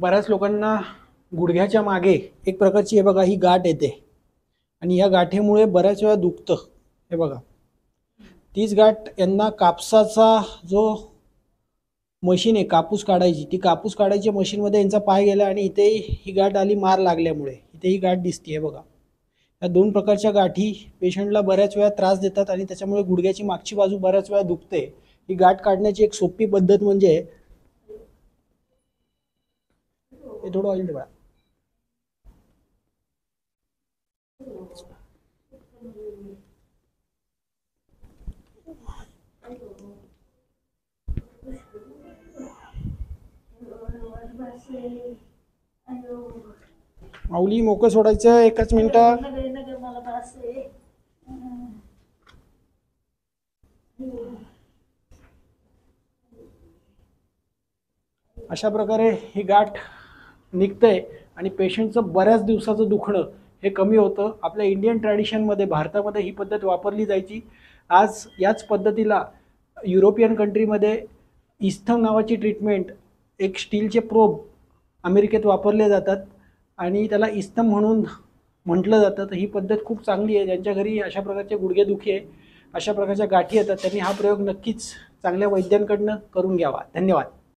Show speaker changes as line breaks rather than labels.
बऱ्याच लोकांना गुडघ्याच्या मागे एक प्रकारची हे बघा ही गाठ येते आणि या गाठीमुळे बऱ्याच वेळा दुखतं. हे बघा, तीच गाठ यांना कापसाचा जो मशीन आहे कापूस काढायची, ती कापूस काढायच्या मशीनमध्ये यांचा पाय गेला आणि इथे ही गाठ आली मार लागल्यामुळे. इथे ही गाठ दिसते. हे बघा, या दोन प्रकारच्या गाठी पेशंटला बऱ्याच वेळा त्रास देतात आणि त्याच्यामुळे गुडघ्याची मागची बाजू बऱ्याच वेळा दुखते. ही गाठ काढण्याची एक सोपी पद्धत म्हणजे हे थोडं ऑइल ठेवा. माऊली मोकळं सोडायचं एकच मिनिटं. अशा प्रकारे ही गाठ निघते आणि पेशंटचं बऱ्याच दिवसाचं दुखणं हे कमी होतं. आपल्या इंडियन ट्रॅडिशनमध्ये भारतामध्ये ही पद्धत वापरली जायची. आज याच पद्धतीला युरोपियन कंट्रीमध्ये इस्थम नावाची ट्रीटमेंट, एक स्टीलचे प्रोब अमेरिकेत वापरले जातात आणि त्याला इस्थम म्हणून म्हटलं जातं. तर ही पद्धत खूप चांगली आहे. ज्यांच्या घरी अशा प्रकारचे गुडघेदुखी आहे, अशा प्रकारच्या गाठी येतात, त्यांनी हा प्रयोग नक्कीच चांगल्या वैद्यांकडनं करून घ्यावा. धन्यवाद.